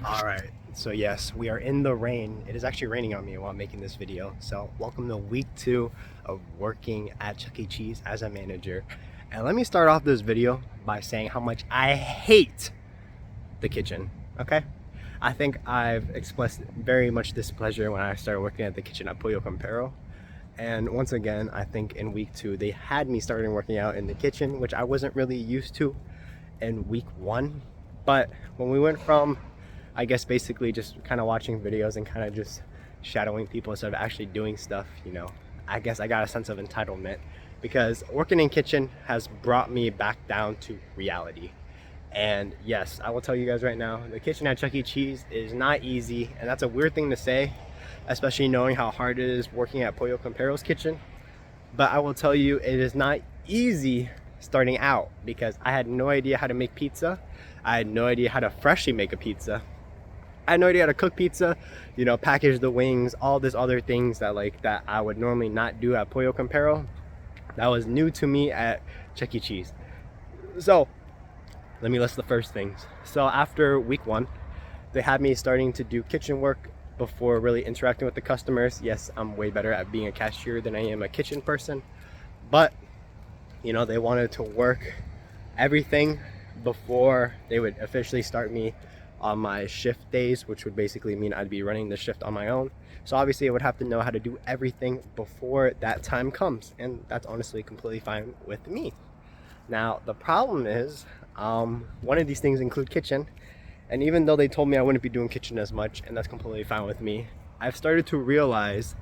All right, so yes, we are in the rain. It is actually raining on me while I'm making this video. So welcome to week 2 of working at Chuck E. Cheese as a manager. And let me start off this video by saying how much I hate the kitchen, okay? I think I've expressed very much displeasure when I started working at the kitchen at Pollo Campero. And once again, I think in week 2, they had me starting working out in the kitchen, which I wasn't really used to in week 1. But when we went from, I guess, basically just kind of watching videos and kind of just shadowing people instead of actually doing stuff, I guess I got a sense of entitlement, because working in kitchen has brought me back down to reality. And yes, I will tell you guys right now, the kitchen at Chuck E. Cheese is not easy, and that's a weird thing to say, especially knowing how hard it is working at Pollo Campero's kitchen. But I will tell you, it is not easy starting out, because I had no idea how to make pizza. I had no idea how to freshly make a pizza. I had no idea how to cook pizza, package the wings, all this other things that I would normally not do at Pollo Campero. That was new to me at Chuck E. Cheese. So let me list the first things. So after week 1, they had me starting to do kitchen work before really interacting with the customers. Yes, I'm way better at being a cashier than I am a kitchen person, but they wanted to work everything before they would officially start me on my shift days, which would basically mean I'd be running the shift on my own. So obviously I would have to know how to do everything before that time comes, and that's honestly completely fine with me. Now the problem is, one of these things include kitchen, and even though they told me I wouldn't be doing kitchen as much, and that's completely fine with me, I've started to realize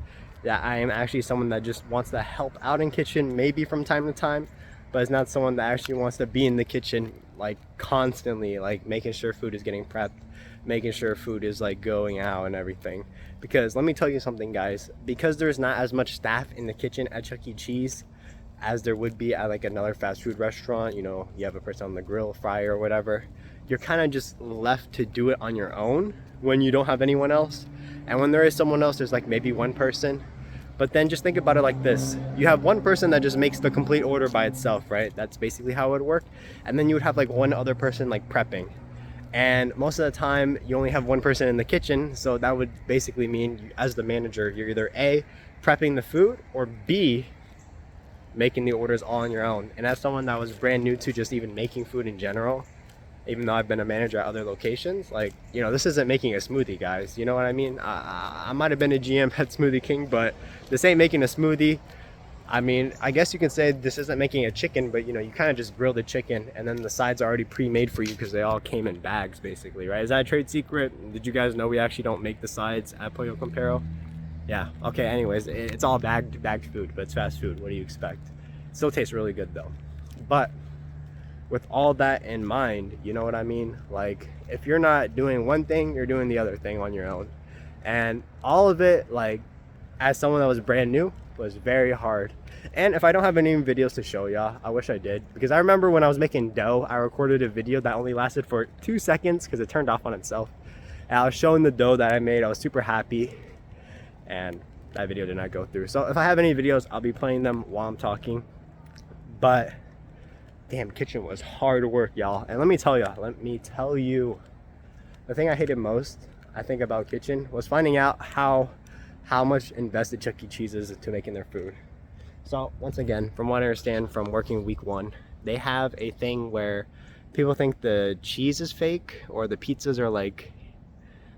that I am actually someone that just wants to help out in kitchen maybe from time to time, but it's not someone that actually wants to be in the kitchen like constantly, like making sure food is getting prepped, making sure food is like going out and everything. Because let me tell you something, guys, because there's not as much staff in the kitchen at Chuck E. Cheese as there would be at like another fast food restaurant. You have a person on the grill, fryer, or whatever. You're kind of just left to do it on your own when you don't have anyone else. And when there is someone else, there's like maybe one person. But then just think about it like this. You have one person that just makes the complete order by itself, right? That's basically how it would work. And then you would have like one other person like prepping. And most of the time you only have one person in the kitchen. So that would basically mean you, as the manager, you're either A, prepping the food, or B, making the orders all on your own. And as someone that was brand new to just even making food in general, even though I've been a manager at other locations, this isn't making a smoothie, guys. You know what I mean? I might have been a GM at Smoothie King, but this ain't making a smoothie. I mean, I guess you can say this isn't making a chicken, but you kind of just grill the chicken and then the sides are already pre-made for you because they all came in bags, basically, right? Is that a trade secret? Did you guys know we actually don't make the sides at Pollo Campero? Yeah, okay, anyways, it's all bagged food, but it's fast food. What do you expect? It still tastes really good though. But with all that in mind, you know what I mean? Like, if you're not doing one thing, you're doing the other thing on your own. And all of it, like, as someone that was brand new, was very hard. And if I don't have any videos to show y'all, I wish I did. Because I remember when I was making dough, I recorded a video that only lasted for 2 seconds because it turned off on itself. And I was showing the dough that I made. I was super happy. And that video did not go through. So if I have any videos, I'll be playing them while I'm talking. But damn, kitchen was hard work, y'all. And let me tell you, the thing I hated most, I think, about kitchen was finding out how much invested Chuck E. Cheese is to making their food. So once again, from what I understand from working week 1, they have a thing where people think the cheese is fake or the pizzas are like,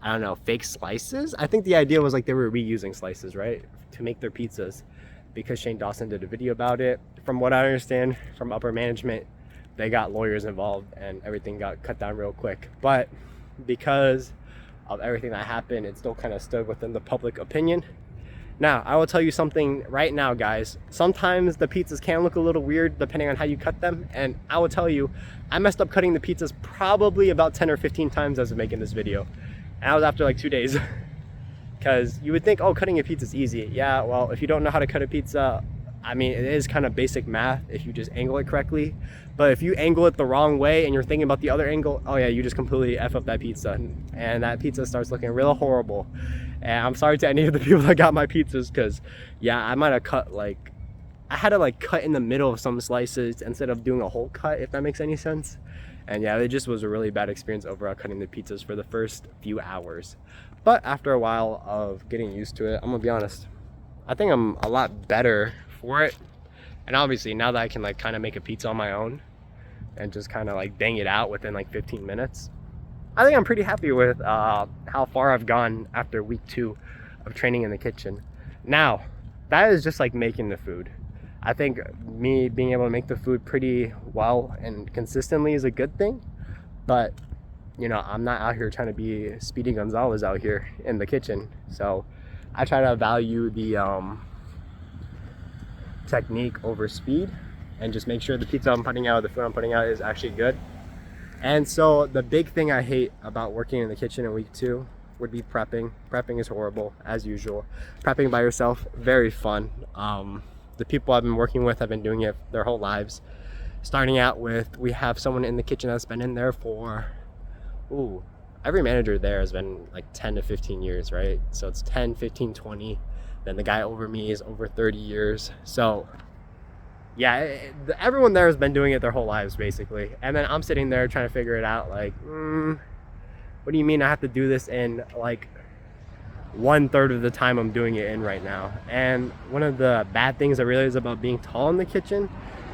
I don't know, fake slices. I think the idea was like they were reusing slices, right, to make their pizzas, because Shane Dawson did a video about it. From what I understand from upper management, they got lawyers involved and everything got cut down real quick. But because of everything that happened, it still kind of stood within the public opinion. Now, I will tell you something right now, guys. Sometimes the pizzas can look a little weird depending on how you cut them. And I will tell you, I messed up cutting the pizzas probably about 10 or 15 times as of making this video. And I was after like 2 days. Because you would think, oh, cutting a pizza is easy. Yeah, well, if you don't know how to cut a pizza, I mean, it is kind of basic math if you just angle it correctly. But if you angle it the wrong way and you're thinking about the other angle, oh yeah, you just completely F up that pizza. And that pizza starts looking real horrible. And I'm sorry to any of the people that got my pizzas, because yeah, I might have cut like, I had to like cut in the middle of some slices instead of doing a whole cut, if that makes any sense. And yeah, it just was a really bad experience overall cutting the pizzas for the first few hours. But after a while of getting used to it, I'm gonna be honest, I think I'm a lot better for it. And obviously now that I can like kind of make a pizza on my own and just kind of like bang it out within like 15 minutes, I think I'm pretty happy with how far I've gone after week 2 of training in the kitchen. Now, that is just like making the food. I think me being able to make the food pretty well and consistently is a good thing, but you know, I'm not out here trying to be Speedy Gonzalez out here in the kitchen. So I try to value the technique over speed and just make sure the pizza I'm putting out, the food I'm putting out is actually good. And so the big thing I hate about working in the kitchen in week 2 would be prepping. Prepping is horrible, as usual. Prepping by yourself, very fun. The people I've been working with have been doing it their whole lives. Starting out with, we have someone in the kitchen that's been in there for, every manager there has been like 10 to 15 years, right? So it's 10, 15, 20. Then the guy over me is over 30 years. So yeah, everyone there has been doing it their whole lives, basically. And then I'm sitting there trying to figure it out, like, what do you mean I have to do this in like 1/3 of the time I'm doing it in right now? And one of the bad things I realized about being tall in the kitchen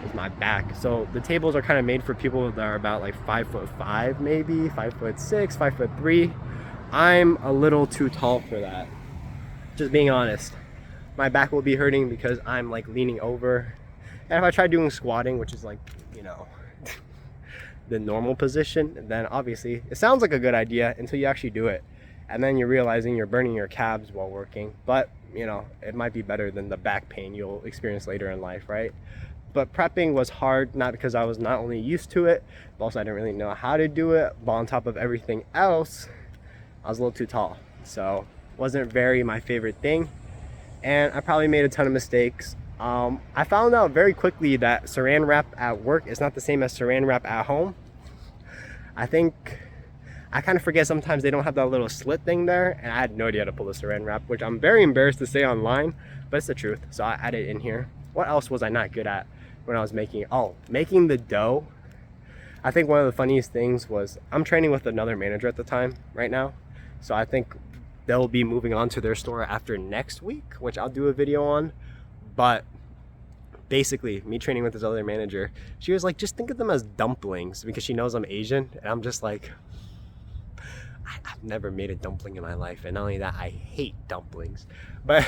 is my back. So the tables are kind of made for people that are about like 5'5", maybe 5'6", 5'3". I'm a little too tall for that. Just being honest. My back will be hurting because I'm like leaning over. And if I try doing squatting, which is like, you know, the normal position, then obviously it sounds like a good idea until you actually do it. And then you're realizing you're burning your calves while working. But, you know, it might be better than the back pain you'll experience later in life, right? But prepping was hard, not because I was not only used to it, but also I didn't really know how to do it. But on top of everything else, I was a little too tall. So wasn't very my favorite thing. And I probably made a ton of mistakes. I found out very quickly that saran wrap at work is not the same as saran wrap at home. I think I kind of forget sometimes they don't have that little slit thing there, and I had no idea how to pull the saran wrap, which I'm very embarrassed to say online, but it's the truth. So I added it in here. What else was I not good at when I was making it? Oh, making the dough. I think one of the funniest things was I'm training with another manager at the time right now. So I think they'll be moving on to their store after next week, which I'll do a video on. But basically, me training with this other manager, she was like, just think of them as dumplings, because she knows I'm Asian. And I'm just like, I've never made a dumpling in my life. And not only that, I hate dumplings. But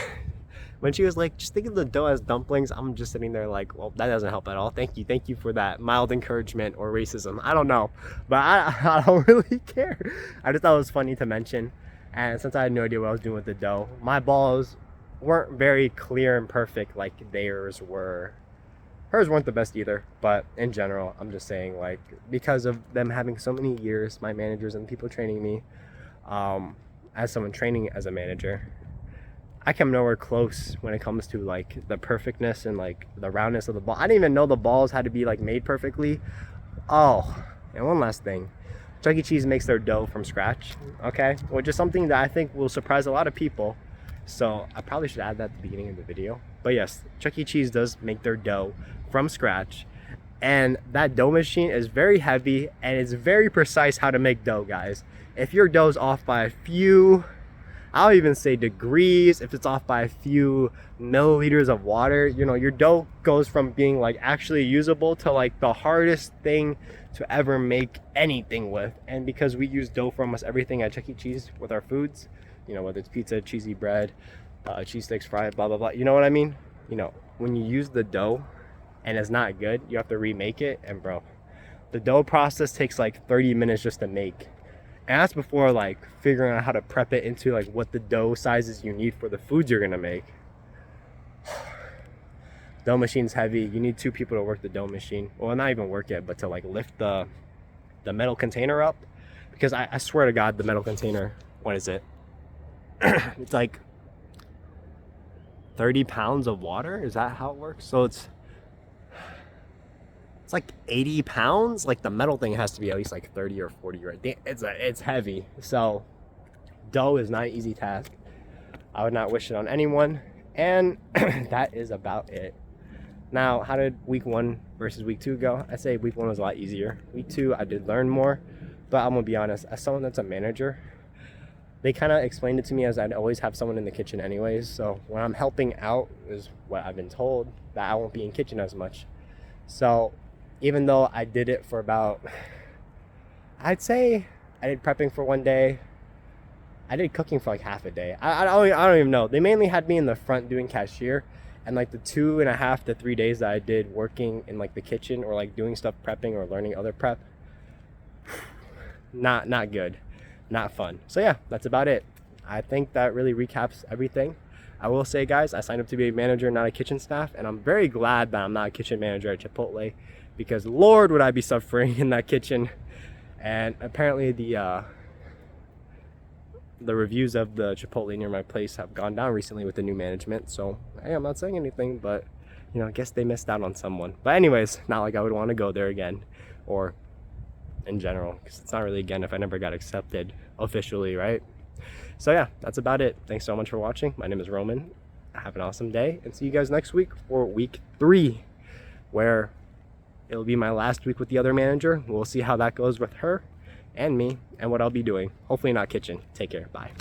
when she was like, just think of the dough as dumplings, I'm just sitting there like, well, that doesn't help at all. Thank you for that mild encouragement or racism. I don't know, but I don't really care. I just thought it was funny to mention. And since I had no idea what I was doing with the dough, my balls weren't very clear and perfect like theirs were. Hers weren't the best either, but in general, I'm just saying, like, because of them having so many years, my managers and people training me, as someone training as a manager, I come nowhere close when it comes to like the perfectness and like the roundness of the ball. I didn't even know the balls had to be like made perfectly. Oh, and one last thing. Chuck E. Cheese makes their dough from scratch, okay? Which is something that I think will surprise a lot of people. So I probably should add that at the beginning of the video. But yes, Chuck E. Cheese does make their dough from scratch. And that dough machine is very heavy and it's very precise how to make dough, guys. If your dough's off by a few, I'll even say degrees, if it's off by a few milliliters of water, you know, your dough goes from being like actually usable to like the hardest thing to ever make anything with. And because we use dough for almost everything at Chuck E. Cheese with our foods, you know, whether it's pizza, cheesy bread, cheese sticks, fried, blah, blah, blah. You know what I mean? You know, when you use the dough and it's not good, you have to remake it. And bro, the dough process takes like 30 minutes just to make. And that's before like figuring out how to prep it into like what the dough sizes you need for the foods you're gonna make. Dough machine's heavy. You need 2 people to work the dough machine. Well, not even work it, but to like lift the metal container up. Because I swear to God, the metal container, what is it? It's like 30 pounds of water. Is that how it works? So it's like 80 pounds. Like the metal thing has to be at least like 30 or 40, right? It's heavy. So dough is not an easy task. I would not wish it on anyone. And that is about it. Now, how did week 1 versus week 2 go? I say week 1 was a lot easier. Week 2, I did learn more, but I'm gonna be honest, as someone that's a manager, they kind of explained it to me as I'd always have someone in the kitchen anyways. So when I'm helping out is what I've been told, that I won't be in kitchen as much. So even though I did it for about, I'd say I did prepping for 1 day, I did cooking for like half a day. I don't even know. They mainly had me in the front doing cashier, and like the 2.5 to 3 days that I did working in like the kitchen or like doing stuff prepping or learning other prep, not good, not fun. So yeah, that's about it. I think that really recaps everything. I will say, guys, I signed up to be a manager, not a kitchen staff, and I'm very glad that I'm not a kitchen manager at Chipotle, because Lord, would I be suffering in that kitchen. And apparently the reviews of the Chipotle near my place have gone down recently with the new management. So hey, I'm not saying anything, but you know, I guess they missed out on someone. But anyways, not like I would want to go there again, or in general, because it's not really again if I never got accepted officially, right? So yeah, that's about it. Thanks so much for watching. My name is Roman. Have an awesome day, and see you guys next week for week 3, where it'll be my last week with the other manager. We'll see how that goes with her and me, and what I'll be doing. Hopefully not kitchen. Take care. Bye.